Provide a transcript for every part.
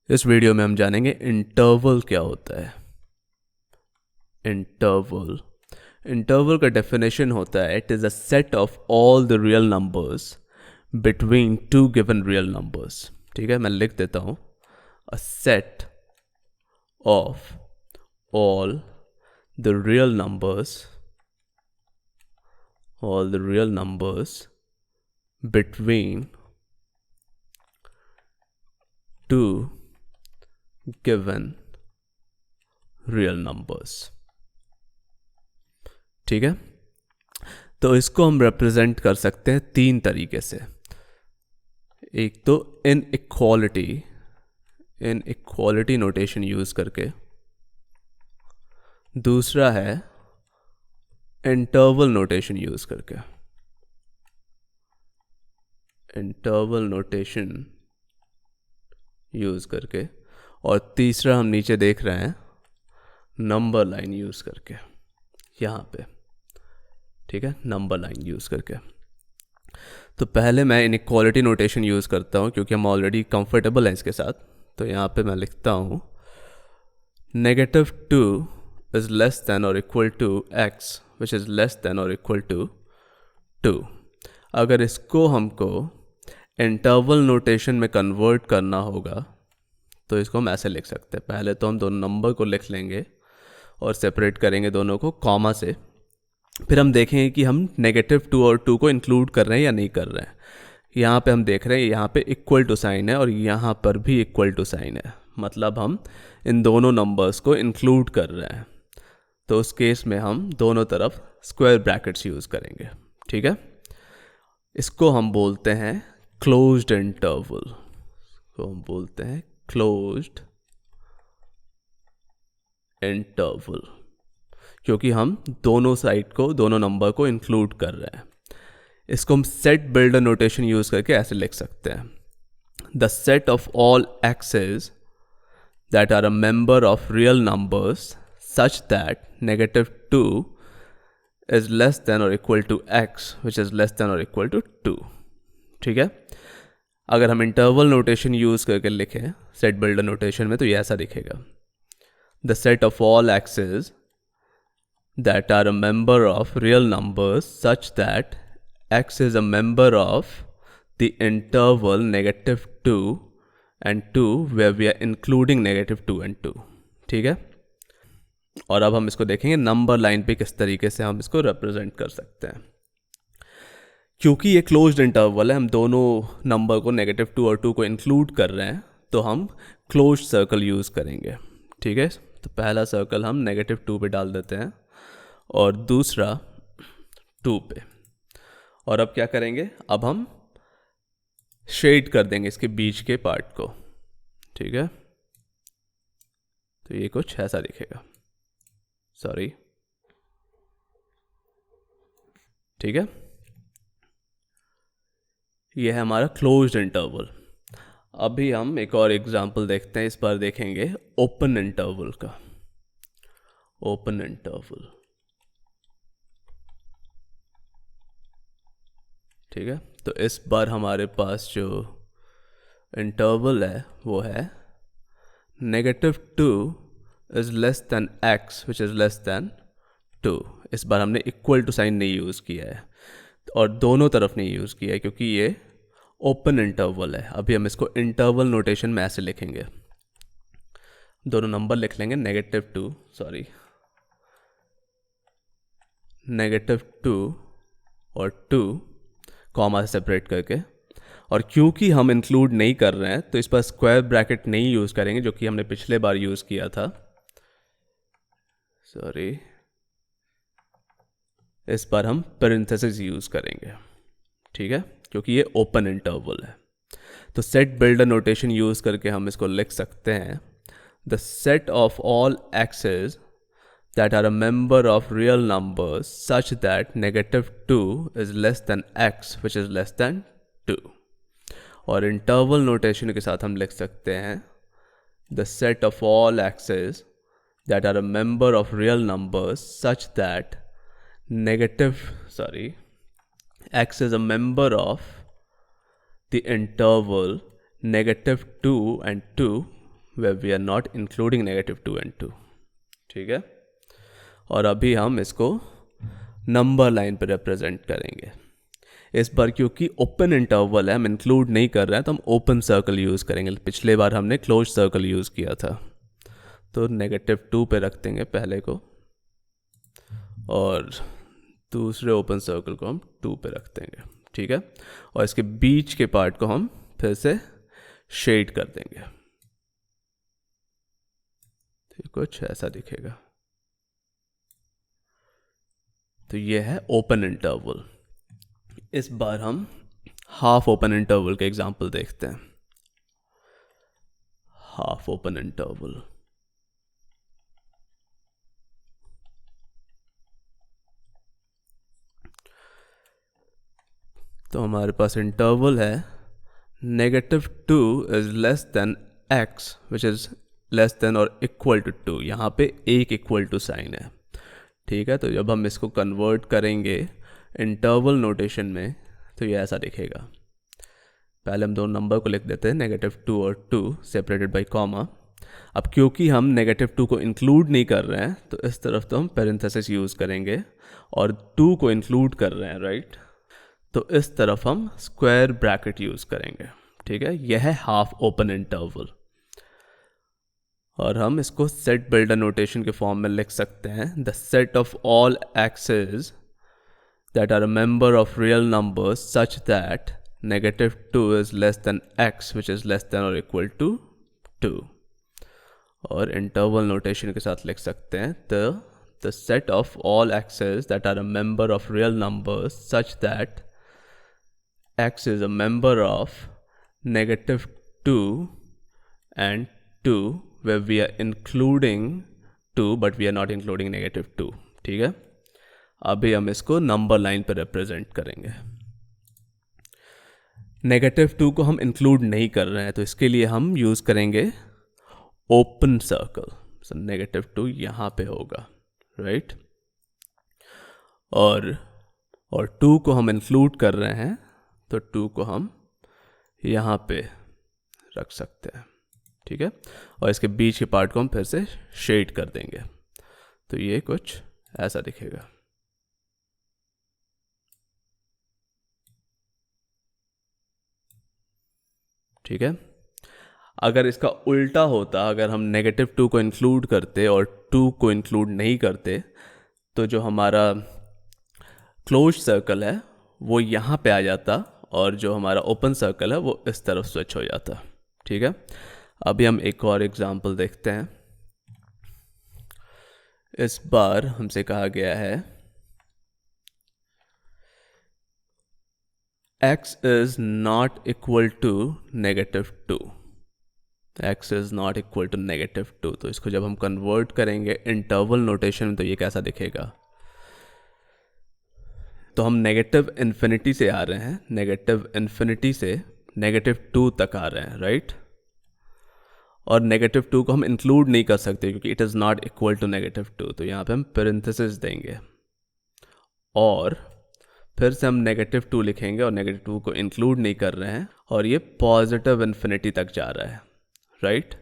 इस वीडियो में हम जानेंगे इंटरवल क्या होता है। इंटरवल इंटरवल का डेफिनेशन होता है it is a set of all the real numbers between two given real numbers. ठीक है, मैं लिख देता हूँ, a set of all the real numbers between two given real numbers। ठीक है, तो इसको हम रिप्रेजेंट कर सकते हैं तीन तरीके से। एक तो इन इक्वालिटी नोटेशन यूज करके, दूसरा है इंटरवल नोटेशन यूज करके। और तीसरा हम नीचे देख रहे हैं नंबर लाइन यूज करके, यहाँ पे। ठीक है, नंबर लाइन यूज करके। तो पहले मैं इनइक्वालिटी नोटेशन यूज करता हूँ क्योंकि हम ऑलरेडी कंफर्टेबल हैं इसके साथ। तो यहाँ पे मैं लिखता हूँ -2 is less than or equal to x which is less than or equal to 2। अगर इसको हमको इंटरवल नोटेशन में कन्वर्ट करना होगा तो इसको हम ऐसे लिख सकते हैं। पहले तो हम दोनों नंबर को लिख लेंगे और सेपरेट करेंगे दोनों को कॉमा से। फिर हम देखेंगे कि हम -2 और 2 को इंक्लूड कर रहे हैं या नहीं कर रहे हैं। यहाँ पे हम देख रहे हैं यहाँ पे इक्वल टू साइन है और यहाँ पर भी इक्वल टू साइन है, मतलब हम इन दोनों नंबर्स को इंक्लूड कर रहे हैं। तो उस केस में हम दोनों तरफ स्क्वायर ब्रैकेट्स यूज़ करेंगे। ठीक है, इसको हम बोलते हैं क्लोज्ड इंटरवल। क्योंकि हम दोनों साइड को, दोनों नंबर को इंक्लूड कर रहे हैं। इसको हम सेट बिल्डर नोटेशन यूज करके ऐसे लिख सकते हैं, the set of all x's that are a member of real numbers such that -2 is less than और equal to x which is less than और इक्वल टू 2। ठीक है, अगर हम इंटरवल नोटेशन यूज करके लिखें सेट बिल्डर नोटेशन में तो ये ऐसा दिखेगा, the set of all x's that are a member of real numbers such that x is a member of the interval -2 and 2 where we are including -2 and 2। ठीक है, और अब हम इसको देखेंगे नंबर लाइन पे किस तरीके से हम इसको रिप्रेजेंट कर सकते हैं। क्योंकि ये क्लोज्ड इंटरवल है, हम दोनों नंबर को -2 और 2 को इंक्लूड कर रहे हैं, तो हम क्लोज्ड सर्कल यूज़ करेंगे। ठीक है, तो पहला सर्कल हम -2 पे डाल देते हैं और दूसरा 2 पे। और अब क्या करेंगे, अब हम शेड कर देंगे इसके बीच के पार्ट को। ठीक है, तो ये कुछ ऐसा दिखेगा, सॉरी। ठीक है, ये है हमारा क्लोज्ड इंटरवल। अभी हम एक और एग्जांपल देखते हैं, इस बार देखेंगे ओपन इंटरवल का। ओपन इंटरवल, ठीक है, तो इस बार हमारे पास जो इंटरवल है वो है -2 is less than x which is less than 2। इस बार हमने इक्वल टू साइन नहीं यूज़ किया है और दोनों तरफ नहीं यूज़ किया है क्योंकि ये ओपन इंटरवल है। अभी हम इसको इंटरवल नोटेशन में ऐसे लिखेंगे, दोनों नंबर लिख लेंगे -2 और 2 कॉमा से सेपरेट करके। और क्योंकि हम इंक्लूड नहीं कर रहे हैं तो इस पर स्क्वायर ब्रैकेट नहीं यूज़ करेंगे जो कि हमने पिछले बार यूज़ किया था, सॉरी। इस बार हम पेरेंथेसिस यूज़ करेंगे। ठीक है, क्योंकि ये ओपन इंटरवल है। तो सेट बिल्डर नोटेशन यूज़ करके हम इसको लिख सकते हैं, the set of all x's that are a member of real numbers such that -2 is less than x which is less than 2। और इंटरवल नोटेशन के साथ हम लिख सकते हैं, the set of all x's that are a member of real numbers such that x is a member of the interval -2 and 2 where we are not including -2 and 2. ठीक है, और अभी हम इसको नंबर लाइन पर रिप्रेजेंट करेंगे. इस बार क्योंकि ओपन इंटरवल है, हम इंक्लूड नहीं कर रहे हैं, तो हम ओपन सर्कल यूज़ करेंगे. पिछले बार हमने क्लोज सर्कल यूज़ किया था. तो -2 पे रख देंगे पहले को, और दूसरे ओपन सर्कल को हम 2 पे रख देंगे. ठीक है, और इसके बीच के पार्ट को हम फिर से शेड कर देंगे. तो कुछ ऐसा दिखेगा. तो ये है ओपन इंटरवल. इस बार हम हाफ ओपन इंटरवल के एग्जांपल देखते हैं. Half open interval. तो हमारे पास इंटरवल है -2 is less then x which is less than और इक्वल टू 2. यहाँ पे एक इक्वल टू साइन है. ठीक है, तो जब हम इसको कन्वर्ट करेंगे इंटरवल नोटेशन में तो ये ऐसा दिखेगा. पहले हम दोनों नंबर को लिख देते हैं, -2 और 2 सेपरेटेड बाय कॉमा. अब क्योंकि हम -2 को इंक्लूड नहीं कर रहे हैं तो इस तरफ तो हम पेरेंथेसिस यूज़ करेंगे, और 2 को इंक्लूड कर रहे हैं, राइट. तो इस तरफ हम स्क्वायर ब्रैकेट यूज़ करेंगे. ठीक है, यह है हाफ ओपन इंटरवल. और हम इसको सेट बिल्डर नोटेशन के फॉर्म में लिख सकते हैं. The set of all x's that are a member of real numbers such that -2 is less than x which is less than or equal to 2. और interval notation के साथ लिख सकते हैं the set of all x's that are a member of real numbers such that x is a member of -2 and 2 where we are including 2 but we are not including -2. ठीक है, अभी हम इसको नंबर लाइन पर represent करेंगे. -2 को हम include नहीं कर रहे हैं, तो इसके लिए हम यूज़ करेंगे ओपन सर्कल. सो -2 यहाँ पे होगा, राइट. और 2 को हम इंक्लूड कर रहे हैं, तो 2 को हम यहाँ पे रख सकते हैं. ठीक है, और इसके बीच के पार्ट को हम फिर से शेड कर देंगे. तो ये कुछ ऐसा दिखेगा. ठीक है, अगर इसका उल्टा होता, अगर हम -2 को इंक्लूड करते और 2 को इंक्लूड नहीं करते, तो जो हमारा क्लोज सर्कल है वो यहाँ पे आ जाता, और जो हमारा ओपन सर्कल है वो इस तरफ स्विच हो जाता. ठीक है, अभी हम एक और एग्जांपल देखते हैं. इस बार हमसे कहा गया है x is not equal to -2. x is not equal to -2. तो इसको जब हम कन्वर्ट करेंगे इंटरवल नोटेशन में तो ये कैसा दिखेगा. तो हम -∞ से आ रहे हैं, -∞ से -2 तक आ रहे हैं, राइट. और -2 को हम इंक्लूड नहीं कर सकते क्योंकि it is not equal to -2. तो यहाँ पे हम पेरेंथेसिस देंगे, और फिर से हम -2 लिखेंगे, और -2 को इंक्लूड नहीं कर रहे हैं, और ये पॉजिटिव इन्फिनिटी तक जा रहा है, राइट.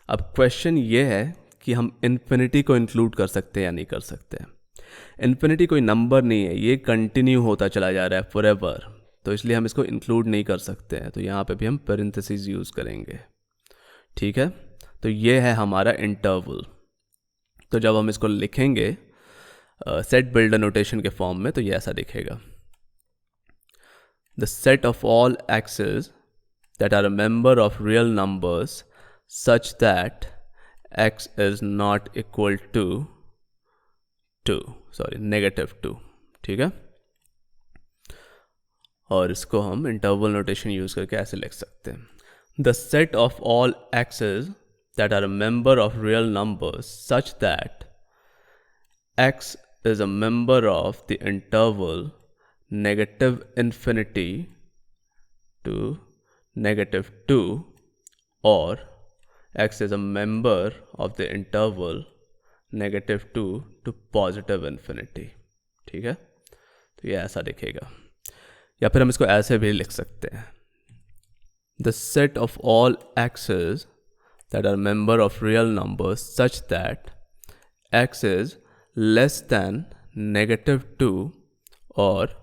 अब क्वेश्चन ये है कि हम इन्फिनिटी को इंक्लूड कर सकते हैं या नहीं कर सकते. इन्फिनिटी कोई नंबर नहीं है, ये कंटिन्यू होता चला जा रहा है फॉरएवर, तो इसलिए हम इसको इंक्लूड नहीं कर सकते हैं. तो यहाँ पे भी हम पेरेंथेसिस यूज़ करेंगे. ठीक है, तो ये है हमारा इंटरवल. तो जब हम इसको लिखेंगे सेट बिल्डर नोटेशन के फॉर्म में तो ये ऐसा दिखेगा. The set of all x's that are a member of real numbers such that x is not equal to -2. ठीक है, और इसको हम इंटरवल नोटेशन यूज करके ऐसे लिख सकते हैं. The set of all x's that are a member of real numbers such that x is a member of the interval -∞ to -2 or x is a member of the interval -2 to +∞. ठीक है, तो ये ऐसा दिखेगा. या फिर हम इसको ऐसे भी लिख सकते हैं. The set of all x's that are member of real numbers such that x is less than -2 और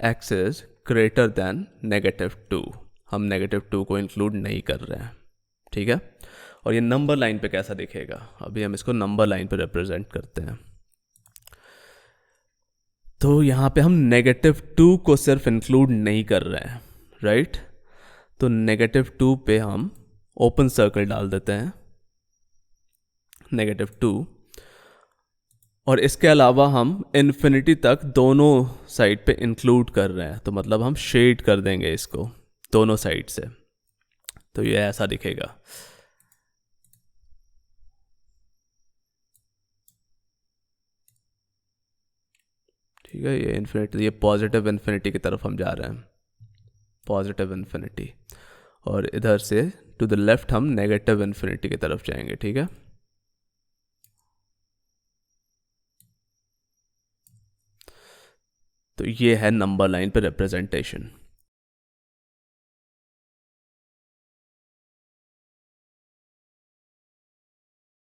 x is greater than -2। हम -2 को इंक्लूड नहीं कर रहे हैं, ठीक है। और ये नंबर लाइन पे कैसा दिखेगा, अभी हम इसको नंबर लाइन पे रिप्रेजेंट करते हैं। तो यहाँ पे हम -2 को सिर्फ इंक्लूड नहीं कर रहे हैं, राइट। तो -2 पे हम ओपन सर्कल डाल देते हैं, -2, और इसके अलावा हम इन्फिनिटी तक दोनों साइड पे इंक्लूड कर रहे हैं, तो मतलब हम शेड कर देंगे इसको दोनों साइड से, तो ये ऐसा दिखेगा। ठीक है, ये इन्फिनिटी, ये पॉजिटिव इन्फिनिटी की तरफ हम जा रहे हैं, पॉजिटिव इन्फिनिटी, और इधर से टू द लेफ्ट हम नेगेटिव इन्फिनिटी की तरफ जाएंगे, ठीक है। तो ये है नंबर लाइन पे रिप्रेजेंटेशन।